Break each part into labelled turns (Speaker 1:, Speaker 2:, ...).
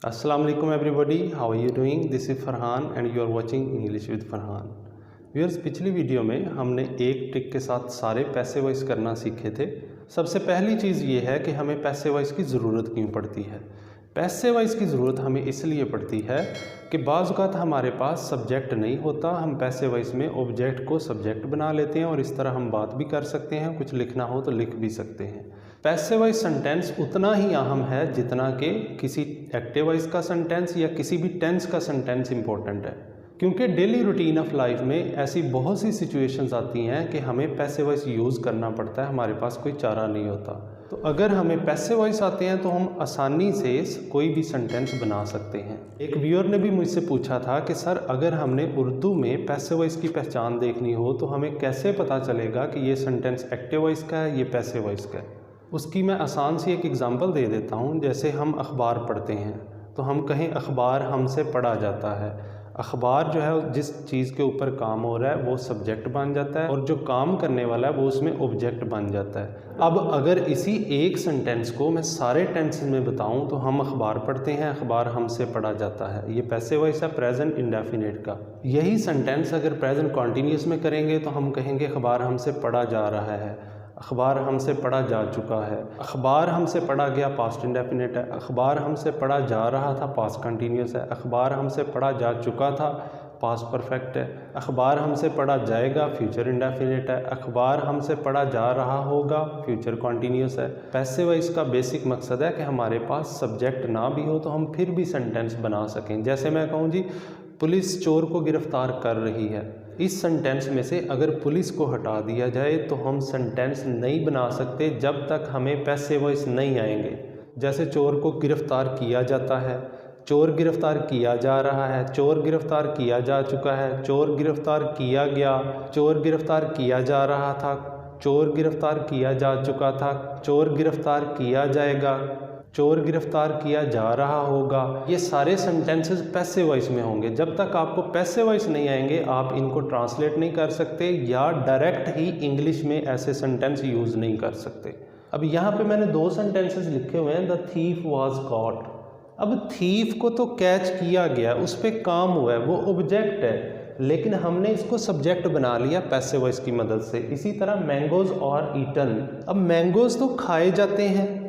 Speaker 1: Assalamu alaikum everybody, how are you doing? This is Farhan and you are watching English with Farhan. Viewers, पिछली video में हमने एक trick के साथ सारे पैसे वॉइस करना सीखे थे। सबसे पहली चीज़ ये है कि हमें पैसे वॉइस की ज़रूरत क्यों पड़ती है। पैसे वॉइस की ज़रूरत हमें इसलिए पड़ती है कि बाज़ औक़ात हमारे पास सब्जेक्ट नहीं होता, हम पैसे वॉइस में ऑब्जेक्ट को सब्जेक्ट बना लेते हैं और इस तरह हम बात भी कर सकते हैं, कुछ लिखना हो तो लिख भी सकते हैं। पैसिव वॉइस सेंटेंस उतना ही अहम है जितना कि किसी एक्टिव वॉइस का सेंटेंस या किसी भी टेंस का सेंटेंस इंपॉर्टेंट है, क्योंकि डेली रूटीन ऑफ लाइफ में ऐसी बहुत सी सिचुएशंस आती हैं कि हमें पैसिव वॉइस यूज़ करना पड़ता है, हमारे पास कोई चारा नहीं होता। तो अगर हमें पैसिव वॉइस आते हैं तो हम आसानी से कोई भी सेंटेंस बना सकते हैं। एक व्यूअर ने भी मुझसे पूछा था कि सर, अगर हमने उर्दू में पैसिव वॉइस की पहचान देखनी हो तो हमें कैसे पता चलेगा कि ये सेंटेंस एक्टिव वॉइस का है, ये पैसिव वॉइस का है। उसकी मैं आसान सी एक एग्ज़ाम्पल दे देता हूँ। जैसे हम अखबार पढ़ते हैं तो हम कहें अखबार हमसे पढ़ा जाता है। अखबार जो है जिस चीज़ के ऊपर काम हो रहा है वो सब्जेक्ट बन जाता है और जो काम करने वाला है वो उसमें ऑब्जेक्ट बन जाता है। अब अगर इसी एक सेंटेंस को मैं सारे टेंसेस में बताऊं तो हम अखबार पढ़ते हैं, अखबार हमसे पढ़ा जाता है, ये पैसिव वॉइस है प्रेजेंट इंडेफिनिट का। यही सेंटेंस अगर प्रेजेंट कॉन्टीन्यूअस में करेंगे तो हम कहेंगे अखबार हमसे पढ़ा जा रहा है, अखबार हमसे पढ़ा जा चुका है, अखबार हमसे पढ़ा गया पास्ट इंडेफिनिट है, अखबार हमसे पढ़ा जा रहा था पास्ट कंटिन्यूस है, अखबार हमसे पढ़ा जा चुका था पास्ट परफेक्ट है, अखबार हमसे पढ़ा जाएगा फ्यूचर इंडेफिनिट है, अखबार हमसे पढ़ा जा रहा होगा फ्यूचर कॉन्टीन्यूस है। पैसिव वॉइस का बेसिक मकसद है कि हमारे पास सब्जेक्ट ना भी हो तो हम फिर भी सेंटेंस बना सकें। जैसे मैं कहूँ जी, पुलिस चोर को गिरफ्तार कर रही है। इस सेंटेंस में से अगर पुलिस को हटा दिया जाए तो हम सेंटेंस नहीं बना सकते जब तक हमें पैसिव वॉइस नहीं आएंगे। जैसे चोर को गिरफ्तार किया जाता है, चोर गिरफ्तार किया जा रहा है, चोर गिरफ्तार किया जा चुका है, चोर गिरफ्तार किया गया, चोर गिरफ्तार किया जा रहा था, चोर गिरफ्तार किया जा चुका था, चोर गिरफ्तार किया जाएगा, चोर गिरफ्तार किया जा रहा होगा। ये सारे सेंटेंसेस पैसिव वॉइस में होंगे। जब तक आपको पैसिव वॉइस नहीं आएंगे आप इनको ट्रांसलेट नहीं कर सकते या डायरेक्ट ही इंग्लिश में ऐसे सेंटेंस यूज़ नहीं कर सकते। अब यहाँ पे मैंने दो सेंटेंसेस लिखे हुए हैं। The thief was caught. अब थीफ को तो कैच किया गया, उस पर काम हुआ है, वो ऑब्जेक्ट है, लेकिन हमने इसको सब्जेक्ट बना लिया पैसिव वॉइस की मदद से। इसी तरह मैंगोज और ईटन। अब मैंगोज तो खाए जाते हैं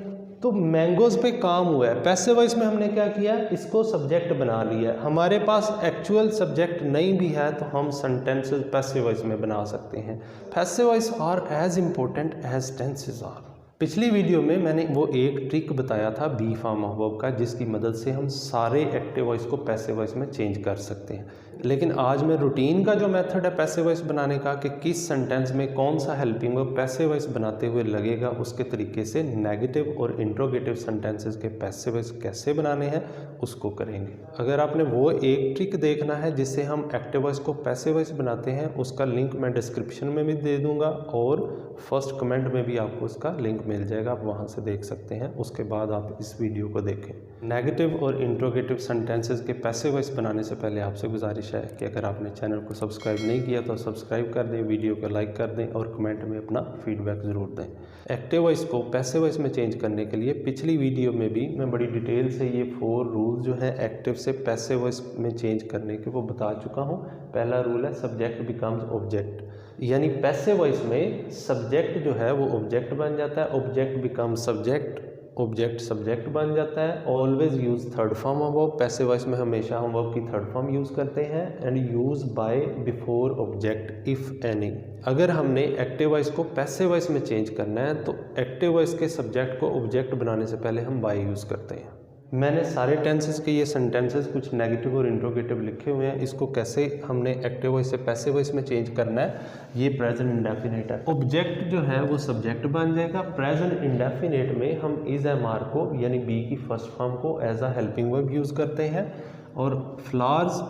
Speaker 1: तो मैंगोज पे काम हुआ है, पैसिव वॉइस में हमने क्या किया, इसको सब्जेक्ट बना लिया। हमारे पास एक्चुअल सब्जेक्ट नहीं भी है तो हम सेंटेंसेस पैसिव वॉइस में बना सकते हैं। Passive voice are as important as tenses are. पिछली वीडियो में मैंने वो एक ट्रिक बताया था बी फॉर्म ऑफ वर्ब का, जिसकी मदद से हम सारे एक्टिव वॉइस को पैसिव वॉइस में चेंज कर सकते हैं। लेकिन आज मैं रूटीन का जो मेथड है पैसिव वॉइस बनाने का, कि किस सेंटेंस में कौन सा हेल्पिंग वर्ब पैसिव वॉइस बनाते हुए लगेगा, उसके तरीके से नेगेटिव और इंट्रोगेटिव सेंटेंसेस के पैसिव वॉइस कैसे बनाने हैं उसको करेंगे। अगर आपने वो एक ट्रिक देखना है जिससे हम एक्टिव वॉइस को पैसिव वॉइस बनाते हैं, उसका लिंक मैं डिस्क्रिप्शन में भी दे दूंगा और फर्स्ट कमेंट में भी आपको उसका लिंक मिल जाएगा, आप वहां से देख सकते हैं। उसके बाद आप इस वीडियो को देखें। नेगेटिव और इंट्रोगेटिव सेंटेंसेस के पैसिव वॉइस बनाने से पहले आपसे गुजारिश है कि अगर आपने चैनल को सब्सक्राइब नहीं किया तो सब्सक्राइब कर दें, वीडियो को लाइक कर दें और कमेंट में अपना फीडबैक ज़रूर दें। एक्टिव वॉइस को पैसिव वॉइस में चेंज करने के लिए पिछली वीडियो में भी मैं बड़ी डिटेल से ये 4 रूल जो है एक्टिव से पैसिव वॉइस में चेंज करने के वो बता चुका हूँ। पहला रूल है सब्जेक्ट बिकम्स ऑब्जेक्ट, यानी पैसिव वॉइस में सब्जेक्ट जो है वो ऑब्जेक्ट बन जाता है, object become subject, object subject बन जाता है। Always use third form of verb. Passive voice में हमेशा हम वर्ब की थर्ड फॉर्म यूज़ करते हैं। And use by before object if any. अगर हमने एक्टिव वॉइस को पैसिव वॉइस में चेंज करना है तो एक्टिव वॉइस के सब्जेक्ट को ऑब्जेक्ट बनाने से पहले हम बाय यूज़ करते हैं। मैंने सारे टेंसेस के ये सेंटेंसेस कुछ नेगेटिव और इंट्रोगेटिव लिखे हुए हैं। इसको कैसे हमने एक्टिव वॉइस से पैसिव वॉइस में चेंज करना है, ये प्रेजेंट इंडेफिनिट है। ऑब्जेक्ट जो है वो सब्जेक्ट बन जाएगा। प्रेजेंट इंडेफिनिट में हम इज एम आर को यानी बी की फर्स्ट फॉर्म को as a helping verb use करते हैं। और फ्लावर्स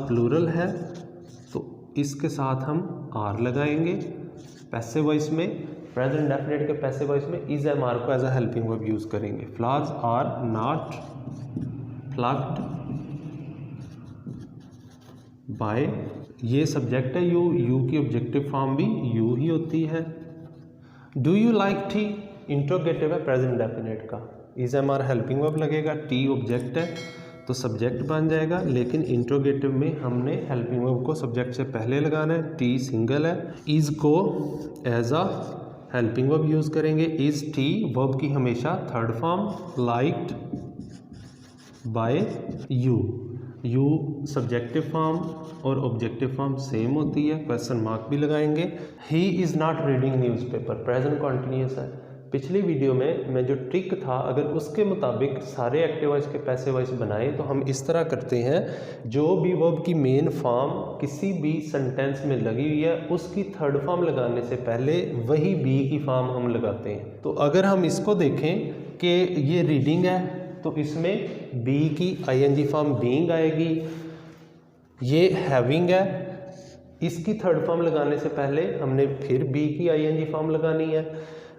Speaker 1: प्लूरल है तो इसके साथ हम आर लगाएंगे। पैसिव वॉइस में प्रेजेंट इंडेफिनिट के पैसिव वॉइस में इज एम आर को as a helping verb use करेंगे। Flowers are not plucked by, ये सब्जेक्ट है यू की ऑब्जेक्टिव फॉर्म भी यू ही होती है। Do you like tea interrogative है प्रेजेंट इंडेफिनिट का। Is am are helping verb लगेगा, टी ऑब्जेक्ट है तो सब्जेक्ट बन जाएगा, लेकिन इंट्रोगेटिव में हमने हेल्पिंग वर्ब को सब्जेक्ट से पहले लगाना है। टी सिंगल है, इज को as a helping verb use करेंगे। इज टी वर्ब की हमेशा third form, liked by you, you subjective form और ऑब्जेक्टिव फॉर्म सेम होती है, क्वेश्चन मार्क भी लगाएंगे। He is not reading newspaper, present continuous है। पिछली वीडियो में मैं जो ट्रिक था, अगर उसके मुताबिक सारे एक्टिव वॉइस के पैसिव वॉइस बनाए तो हम इस तरह करते हैं, जो भी वर्ब की मेन फॉर्म किसी भी सेंटेंस में लगी हुई है उसकी थर्ड फॉर्म लगाने से पहले वही बी की फॉर्म हम लगाते हैं। तो अगर हम इसको देखें कि ये रीडिंग है तो इसमें बी की आईएनजी फॉर्म बीइंग आएगी। ये हैविंग है, इसकी थर्ड फॉर्म लगाने से पहले हमने फिर बी की आईएनजी फॉर्म लगानी है।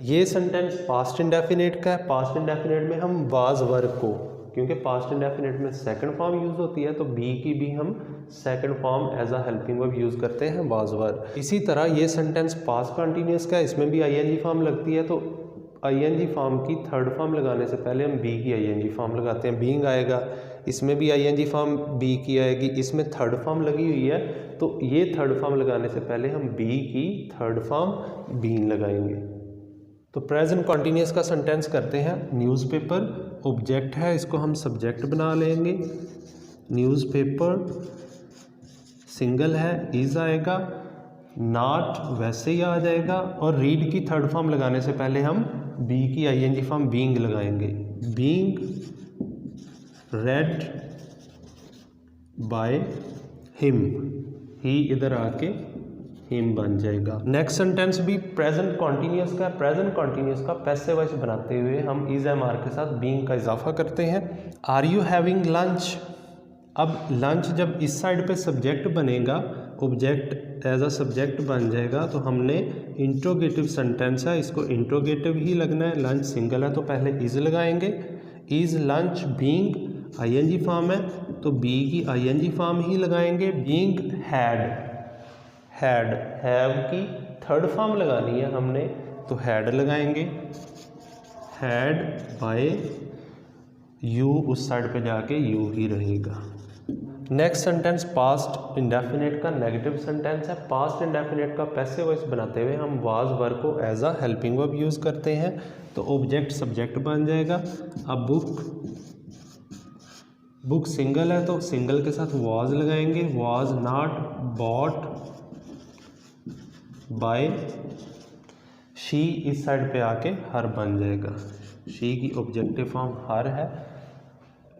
Speaker 1: ये सेंटेंस पास्ट इंडेफिनिट का है, पास्ट इंडेफिनिट में हम वाज वर को, क्योंकि पास्ट इंडेफिनिट में सेकंड फॉर्म यूज़ होती है तो बी की भी हम second form as a helping verb use करते हैं, वाज वर। इसी तरह ये सेंटेंस पास्ट कंटिन्यूस का है, इसमें भी आईएनजी फॉर्म लगती है तो आईएनजी फॉर्म की थर्ड फॉर्म लगाने से पहले हम बी की आईएनजी फॉर्म लगाते हैं, बीइंग आएगा। इसमें भी आईएनजी फॉर्म बी की आएगी, इसमें थर्ड फॉर्म लगी हुई है तो ये थर्ड फॉर्म लगाने से पहले हम बी की थर्ड फॉर्म बीइंग लगाएंगे। तो प्रेजेंट कॉन्टिन्यूस का सेंटेंस करते हैं। न्यूज़पेपर ऑब्जेक्ट है, इसको हम सब्जेक्ट बना लेंगे। न्यूज़पेपर सिंगल है, इज आएगा। नॉट वैसे ही आ जाएगा और रीड की थर्ड फॉर्म लगाने से पहले हम बी की आईएनजी फॉर्म बीइंग लगाएंगे। बीइंग रेड बाय हिम, ही इधर आके हिम बन जाएगा। नेक्स्ट सेंटेंस भी प्रेजेंट कॉन्टिन्यूस का है। प्रेजेंट कॉन्टिन्यूस का पैसिव वॉइस बनाते हुए हम इज एम आर के साथ बीइंग का इजाफा करते हैं। आर यू हैविंग लंच, अब लंच जब इस साइड पे सब्जेक्ट बनेगा, ऑब्जेक्ट एज अ सब्जेक्ट बन जाएगा तो हमने इंट्रोगेटिव सेंटेंस है, इसको इंट्रोगेटिव ही लगना है। लंच सिंगल है तो पहले इज लगाएंगे। Is lunch being ING form है तो बी की आईएनजी फॉर्म ही लगाएंगे। बीइंग हैड, हैड हैव की थर्ड फॉर्म लगानी है हमने तो हैड लगाएंगे। हैड बाय यू, उस साइड पे जाके यू ही रहेगा। नेक्स्ट सेंटेंस पास्ट इंडेफिनिट का नेगेटिव सेंटेंस है। पास्ट इंडेफिनिट का पैसिव वॉइस बनाते हुए हम वाज वर को as a helping verb use करते हैं तो ऑब्जेक्ट सब्जेक्ट बन जाएगा। अब बुक, बुक सिंगल है तो सिंगल के साथ वाज लगाएंगे। Was not bought by she, इस साइड पे आके हर बन जाएगा। शी की ऑब्जेक्टिव फॉर्म हर है।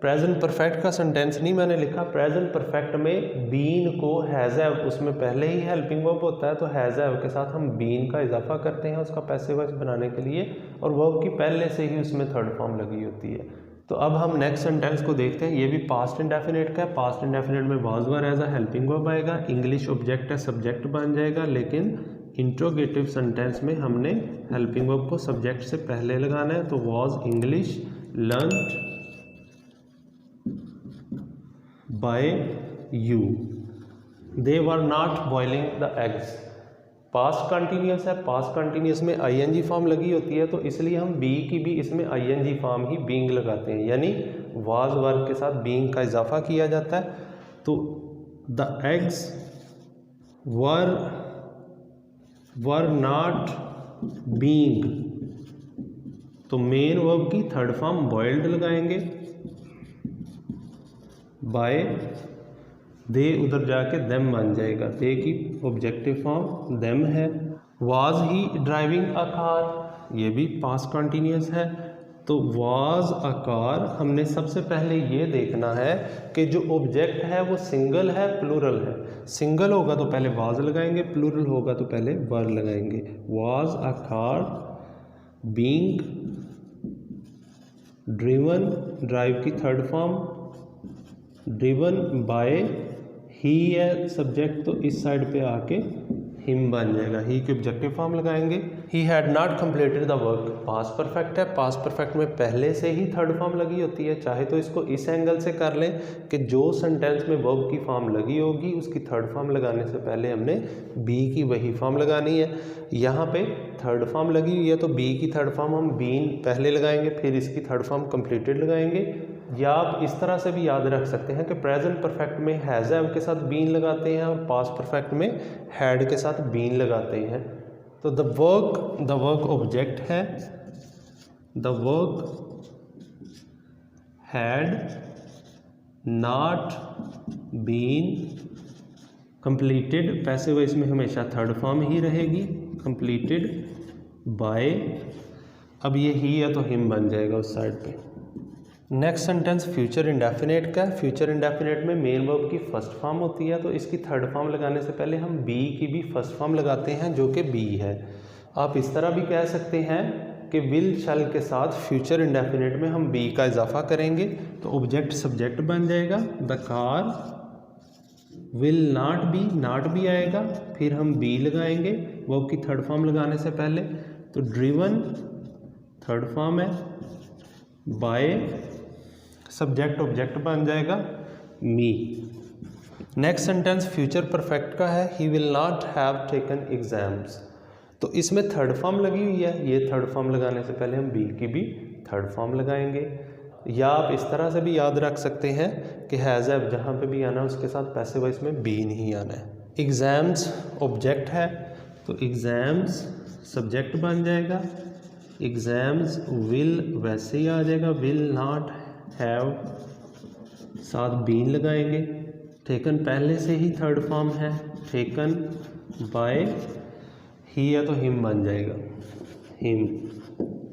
Speaker 1: प्रेजेंट परफेक्ट का सेंटेंस नहीं मैंने लिखा। प्रेजेंट परफेक्ट में बीन को हैज़ हैव, उसमें पहले ही हेल्पिंग वर्ब होता है तो हैज़ हैव के साथ हम बीन का इजाफा करते हैं उसका पैसिव वॉइस बनाने के लिए, और वर्ब की पहले से ही उसमें थर्ड फॉर्म लगी होती है। तो अब हम नेक्स्ट सेंटेंस को देखते हैं। ये भी पास्ट इंडेफिनिट का है। पास्ट इंडेफिनिट में was were as a helping verb आएगा। इंग्लिश ऑब्जेक्ट है, सब्जेक्ट बन जाएगा, लेकिन इंट्रोगेटिव सेंटेंस में हमने हेल्पिंग वर्ब को सब्जेक्ट से पहले लगाना है तो was English learned by you. They were not boiling the eggs. Past continuous है, पास्ट कंटिन्यूस में आईएनजी फॉर्म लगी होती है तो इसलिए हम बी की भी इसमें आईएनजी फॉर्म ही बीइंग लगाते हैं, यानी वाज वर्ब के साथ बीइंग का इजाफा किया जाता है। तो the eggs were not being, तो मेन वर्ब की थर्ड फॉर्म बॉइल्ड लगाएंगे। बाय दे, उधर जाके देम बन जाएगा। दे की ऑब्जेक्टिव फॉर्म देम है। Was he driving a car, ये भी पास्ट कंटिन्यूस है तो वाज अ कार। हमने सबसे पहले ये देखना है कि जो ऑब्जेक्ट है वो सिंगल है प्लूरल है। सिंगल होगा तो पहले वाज लगाएंगे, प्लूरल होगा तो पहले वर लगाएंगे। Was a car being driven, drive की थर्ड फॉर्म ड्रिवन बाय ही है सब्जेक्ट तो इस साइड पे आके हिम बन जाएगा। ही की ऑब्जेक्टिव फॉर्म लगाएंगे। He had not completed the work, past perfect है। पास्ट परफेक्ट में पहले से ही थर्ड फॉर्म लगी होती है। चाहे तो इसको इस एंगल से कर लें कि जो सेंटेंस में वर्ब की फॉर्म लगी होगी उसकी थर्ड फॉर्म लगाने से पहले हमने बी की वही फॉर्म लगानी है। यहाँ पे थर्ड फॉर्म लगी हुई है तो बी की थर्ड फॉर्म हम बीन पहले लगाएंगे, फिर इसकी थर्ड फॉर्म कंप्लीटेड लगाएंगे। या आप इस तरह से भी याद रख सकते हैं कि प्रेजेंट परफेक्ट में हैज़ हैव के साथ बीन लगाते हैं और पास्ट परफेक्ट में हैड के साथ बीन लगाते हैं। तो द वर्क ऑब्जेक्ट है, the work had not been completed, passive voice में हमेशा थर्ड फॉर्म ही रहेगी, कंप्लीटेड बाय, अब ये ही है तो हिम बन जाएगा उस साइड पे। नेक्स्ट सेंटेंस फ्यूचर इंडेफिनेट का। फ्यूचर इंडेफिनेट में मेन वर्ब की फर्स्ट फॉर्म होती है तो इसकी थर्ड फॉर्म लगाने से पहले हम बी की भी फर्स्ट फॉर्म लगाते हैं जो कि बी है। आप इस तरह भी कह सकते हैं कि विल शैल के साथ फ्यूचर इंडेफिनेट में हम बी का इजाफा करेंगे तो ऑब्जेक्ट सब्जेक्ट बन जाएगा। The car will not be आएगा, फिर हम बी लगाएंगे वर्ब की थर्ड फॉर्म लगाने से पहले, तो ड्रिवन थर्ड फॉर्म है, बाय सब्जेक्ट ऑब्जेक्ट बन जाएगा मी। नेक्स्ट सेंटेंस फ्यूचर परफेक्ट का है। He will not have taken exams, तो इसमें थर्ड फॉर्म लगी हुई है, ये थर्ड फॉर्म लगाने से पहले हम बी की भी थर्ड फॉर्म लगाएंगे। या आप इस तरह से भी याद रख सकते हैं कि हैज़ हैव जहाँ पे भी आना है उसके साथ पैसिव वॉइस में बी नहीं आना है। एग्ज़ाम्स ऑब्जेक्ट है तो एग्ज़ाम्स सब्जेक्ट बन जाएगा, एग्ज़ाम्स विल वैसे ही आ जाएगा, विल नॉट हैव साथ बीन लगाएंगे, टेकन पहले से ही थर्ड फॉर्म है, टेकन बाय, ही है तो हिम बन जाएगा, हिम।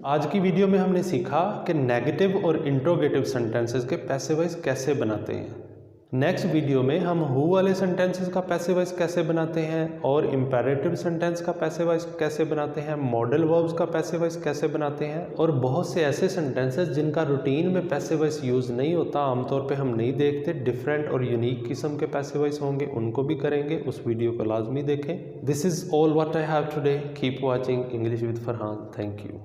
Speaker 1: आज की वीडियो में हमने सीखा कि नेगेटिव और इंट्रोगेटिव सेंटेंसेस के पैसिव वॉइस कैसे बनाते हैं। नेक्स्ट वीडियो में हम हु वाले सेंटेंसेस का पैसिव वॉइस कैसे बनाते हैं और इम्पेरेटिव सेंटेंस का पैसिव वॉइस कैसे बनाते हैं, मॉडल वर्ब्स का पैसिव वॉइस कैसे बनाते हैं और बहुत से ऐसे सेंटेंसेस जिनका रूटीन में पैसिव वॉइस यूज़ नहीं होता, आमतौर पे हम नहीं देखते, डिफरेंट और यूनिक किस्म के पैसिव वॉइस होंगे, उनको भी करेंगे। उस वीडियो को लाजमी देखें। This is all what I have today. Keep watching English with Farhan. Thank you.